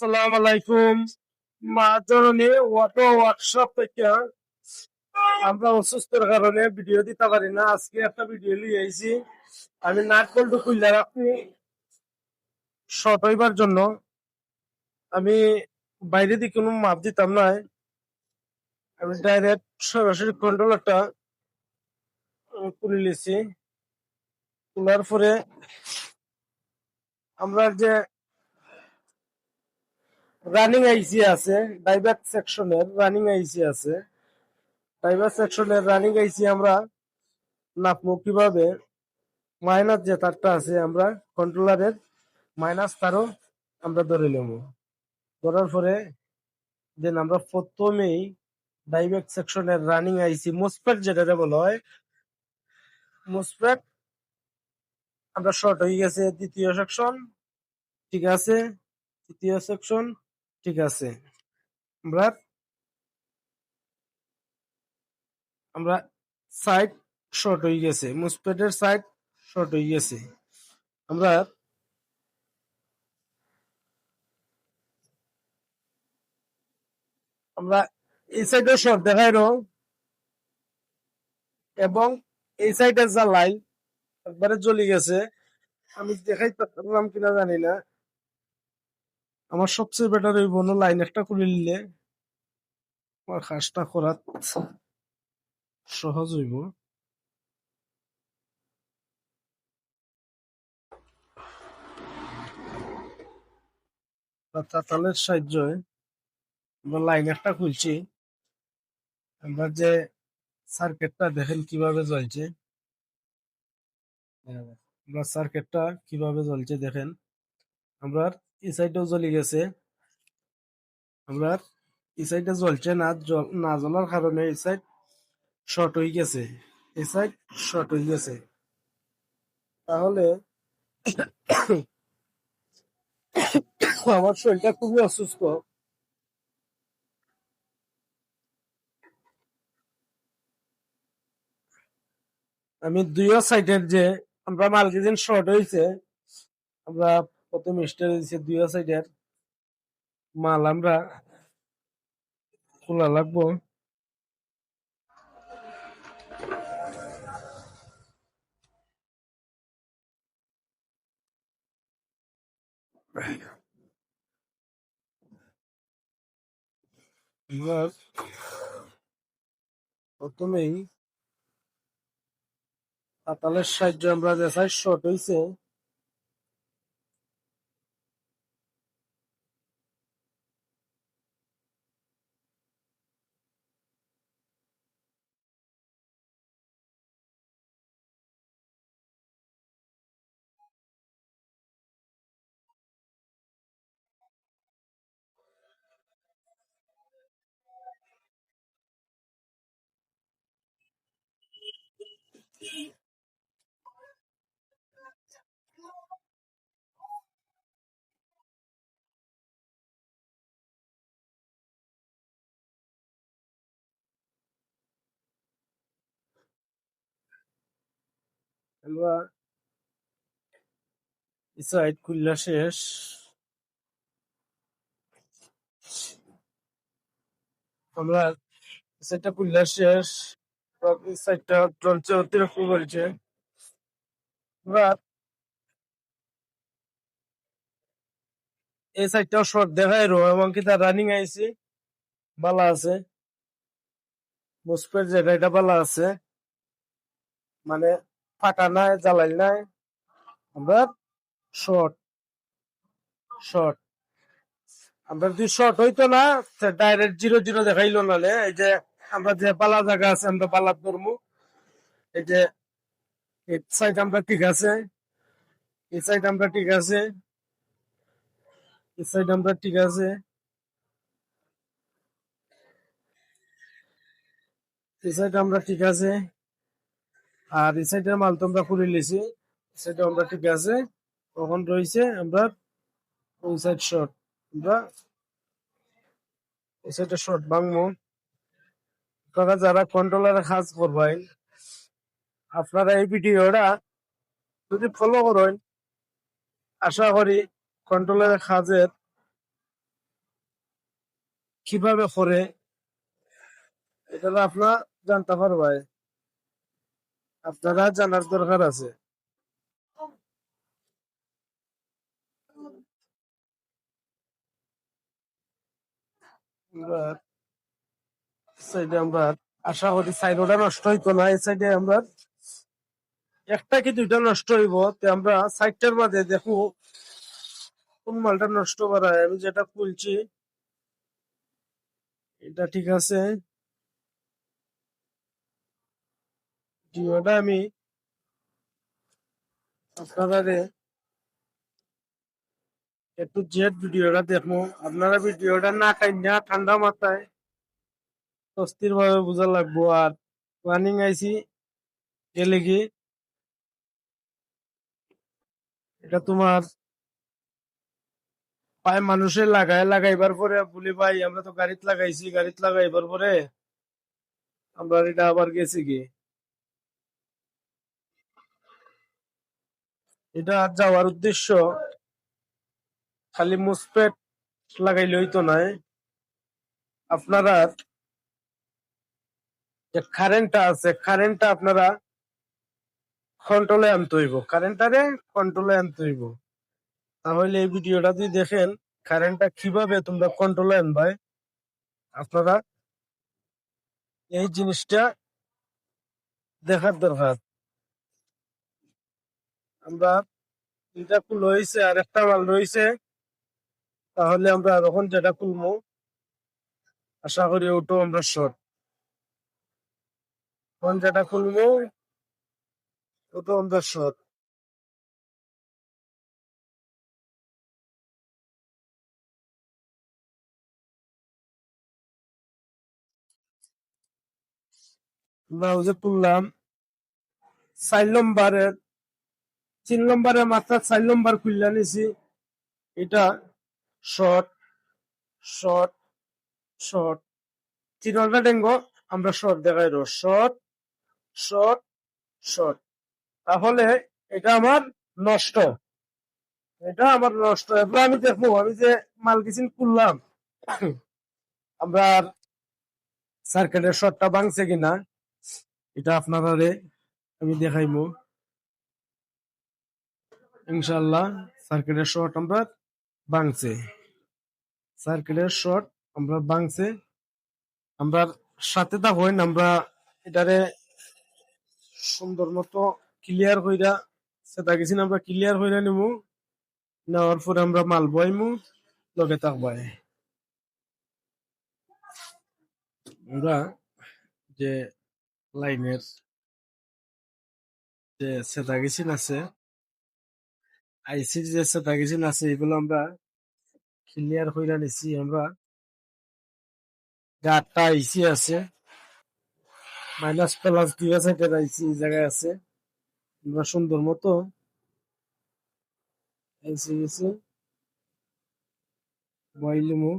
আসসালামু আলাইকুম। মা জননী অটো ওয়ার্কশপ থেকে আমরা অসুস্থর কারণে ভিডিও দিতে পারি না। আজকে একটা ভিডিও নিয়ে আইছি। আমি নাটকলটু খুললে রাখি শর্ট হইবার জন্য। আমি বাইরে দিয়ে কোনো মাপ দিতাম না। আমি ডাইরেক্ট সরাসরি কন্ট্রোলারটা খুলে নিয়েছি। খোলার পরে আমরা যে রানিং আইসি আছে, ডাইভার সেকশনের রানিং আইসি আছে, ড্রাইভার সেকশনের রানিং আইসি আমরা নাপবো কিভাবে। মাইনাস যে তারটা আছে আমরা কন্ট্রোলারের মাইনাস তারও আমরা ধরে নেব। ধরার পরে দেন আমরা প্রথমেই ডাইভার সেকশনের রানিং আইসি মোসফেট যেটা বলা হয়, মোসফেট আমরা শর্ট হয়ে গেছে দ্বিতীয় সেকশন, ঠিক আছে, তৃতীয় সেকশন, ঠিক আছে। আমরা আমরা সাইড শর্ট হয়ে গেছে, মোসফেটের সাইড শর্ট হয়ে গেছে। আমরা আমরা এই সাইডে শর্ট দেখাইরো এবং এই সাইডে যা লাইন একবারে জ্বলে গেছে। আমি দেখাইতে পারলাম কিনা জানি না। আমার সবচেয়ে বেটার হইব না লাইন একটা করে নিলে আমার কাজটা করা সহজ হইব। তাতালের সাহায্যে আমরা লাইন একটা খুলছি। আমরা যে সার্কিটটা দেখেন কিভাবে জ্বলছে, আমরা সার্কিটটা কিভাবে জ্বলছে দেখেন। আমরা এই সাইডেও জ্বলে গেছে, আমরা এই সাইডে জ্বলছে না, না জ্বলার কারণে এই সাইড শর্ট হয়ে গেছে, এই সাইড শর্ট হয়ে গেছে। তাহলে আমার শরীরটা খুবই অসুস্থ। আমি দুইও সাইডের যে আমরা মাল যেদিন শর্ট হয়েছে, আমরা প্রথম স্টেজ দিয়েছি দুইও সাইডের মাল আমরা খোলা লাগবো। আমরা প্রথমেই পাতালের সাহায্যে আমরা যে সাইড শর্ট হয়েছে আমরা এই সাইড খুললা শেষ। আমরা সাইডটা খুললা শেষ, এই সাইডটা চলছে অতিরিক্ত বলছে। আমরা এই সাইডটাও শর্ট দেখাই রো এবং কি তার রানিং আইছি বালা আছে, মুসপের যেটা এটা বালা আছে, মানে ফাটা নাই জ্বালাই নাই। আমরা শর্ট শর্ট আমরা যদি শর্ট হইতো না ডাইরেক্ট 0-0 দেখাইলো নালে। এই যে আমরা যে পালা জায়গা আছে আমরা পালা ধরবো। এই যে এই সাইড আমরা ঠিক আছে, এই সাইড আমরা ঠিক আছে, এই সাইড আমরা ঠিক আছে, এই সাইড আমরা ঠিক আছে। আর এই সাইডের মাল তো আমরা করে লিছি, সেটা আমরা ঠিক আছে। তখন রয়েছে আমরা ওই সাইড শর্ট, আমরা এই সাইডে শর্ট ভাঙবো। আপনারা যারা কন্ট্রোলারের কাজ করবেন আপনারা এই ভিডিওটা যদি ফলো করেন, আশা করি কন্ট্রোলারের কাজের কিভাবে করে এটা আপনারা জানতে পারবেন, আপনারা জানার দরকার আছে। আমরা সাইডে আমরা আশা করি সাইডটা নষ্ট হইতো না, এই সাইডে আমরা একটা কি দুইটা নষ্ট হইব, তে আমরা সাইডটার মাঝে দেখো কোন মালটা নষ্ট করা হয়। আমি যেটা খুলছি এটা ঠিক আছে, ভিডিওটা আমি আপনারা একটু জেড ভিডিওটা দেখবো। আপনারা ভিডিওটা না কাইন্না ঠান্ডা মাথায় অস্থির ভাবে বোঝা লাগবো। আর রানিং আইসি গেলে কি এটা তোমার পায়ে মানুষের লাগাইবার পরে বলি ভাই আমরা তো গাড়িতে লাগাইছি, গাড়িতে লাগাইবার পরে আমরা এটা আবার গেছি কি এটা যাওয়ার উদ্দেশ্য খালি মুসপেট লাগাইলে হইতো নয়, আপনারা যে কারেন্টটা আছে কারেন্টটা আপনারা কন্ট্রোলে আনতে হইব, কারেন্টটারে কন্ট্রোলে আনতে হইব। তাহলে এই ভিডিওটা যদি দেখেন কারেন্টটা কিভাবে তোমরা কন্ট্রোলে আনবে, আপনারা এই জিনিসটা দেখার দরকার। আমরা এটা খুল হয়েছে আর একটা মাল রয়েছে, তাহলে আমরা যখন যেটা খুলবো আশা করি ওটাও আমরা শর্ট, তখন যেটা খুলবো ওটাও আমরা শর্ট। আমরা ওই যে তুললাম 4 নম্বরের 3 নম্বরের মাত্রা 4 নম্বর খুললা নিছি, এটা শর্ট শর্ট শর্ট, 3 ঘন্টা ডেঙ্গো আমরা শর্ট দেখাই রো, শর্ট শর্ট শর্ট। তাহলে এটা আমার নষ্ট, এটা আমার নষ্ট। এবার আমি দেখবো আমি যে মাল কিচিন খুললাম আমরা সার্কিটের শর্টটা ভাঙছে কিনা, এটা আপনারা আমি দেখাইমু ইনশাল্লাহ। সার্কিটের শর্ট আমরা ভাঙছে, সার্কিটের শর্ট আমরা ভাঙছে। আমরা সাথে থাকুন, আমরা এটারে সুন্দর মতো ক্লিয়ার কইরা সেটা গেছি আমরা ক্লিয়ার কইরা নিমু, নেওয়ার পরে আমরা মাল বইমু লগে থাকবাই। আমরা যে লাইনের যে সেটা গেছিন আছে, আইসির যে সেটা গেছিন আছে, এগুলো আমরা ক্লিয়ার কইরা নিছি। আমরা যে 8টা আইসি আছে মাইনাস প্লাস 2 সাইডের আইসি এই জায়গায় আছে, আমরা সুন্দর মতো আইসি গেছি বইলিমু।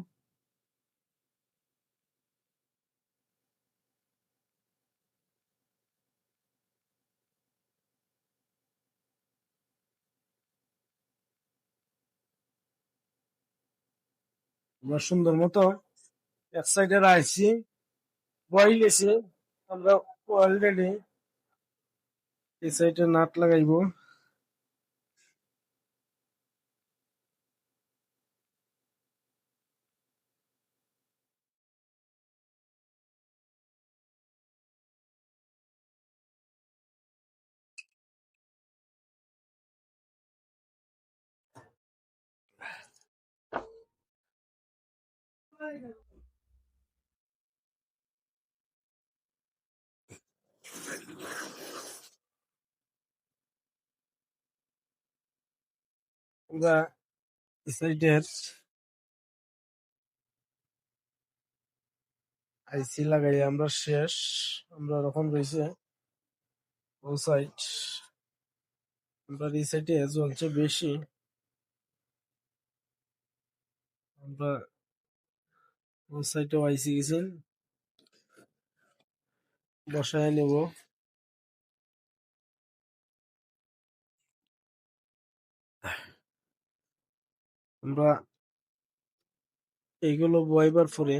আমরা সুন্দর মতো এক সাইডের আইসি বইলেছি, আমরা অলরেডি এই সাইডে নাট লাগাইবো। আমরা এই সাইডের আইসি লাগাই আমরা শেষ, আমরা ওরকম রয়েছে ও সাইড, আমরা এই সাইডে জ্বলছে বেশি, আমরা ও সাইডে আইসি গেছেন বসায় নেব। আমরা এইগুলো বয়বার পরে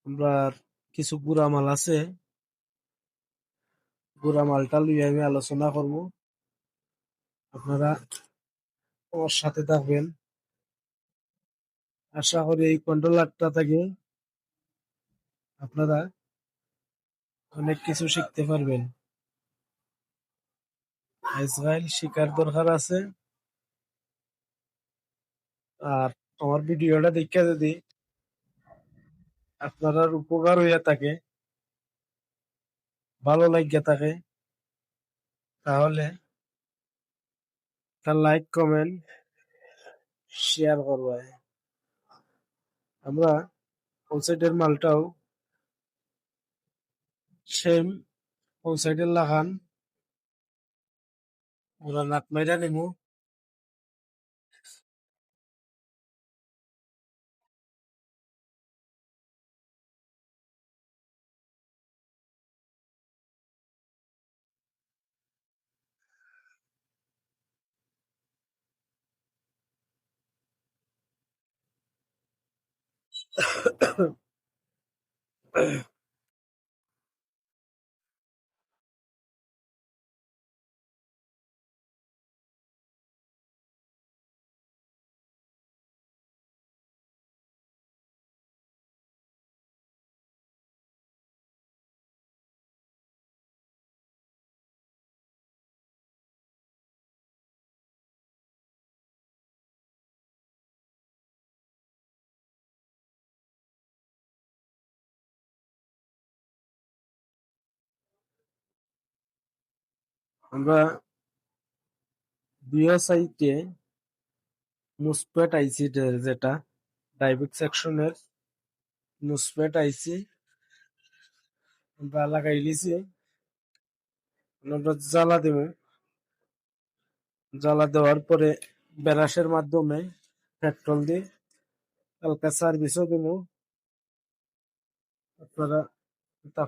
আমরা কিছু গুড়া মাল আছে, গুড়া মালটা লইয়া আমি আলোচনা করব। আপনারা আমার সাথে থাকবেন। আশা করি এই কন্ট্রোলারটা থেকে আপনারা অনেক কিছু শিখতে পারবেন। আজকাল শিকার দরকার আছে। আর আমার ভিডিওটা দেখে যদি আপনার উপকার হইয়া থাকে, ভালো লাগিয়া থাকে, তাহলে তার লাইক কমেন্ট শেয়ার করবে। আমরা ওয়েবসাইটের মালটাও সেম ওয়েবসাইটের লাগান ওরা নাক মাইরা নিমু। আমরা দুই সাইটে মুসপেট আইসি যেটা ডাইরেক্ট সেকশনের মুসপেট আইসি আমরা লাগাই লিছি। আমরা জ্বালা দেব, জ্বালা দেওয়ার পরে ব্রাশের মাধ্যমে পেট্রোল দিয়ে হালকা সার্ভিসও দেবো। আপনারা তা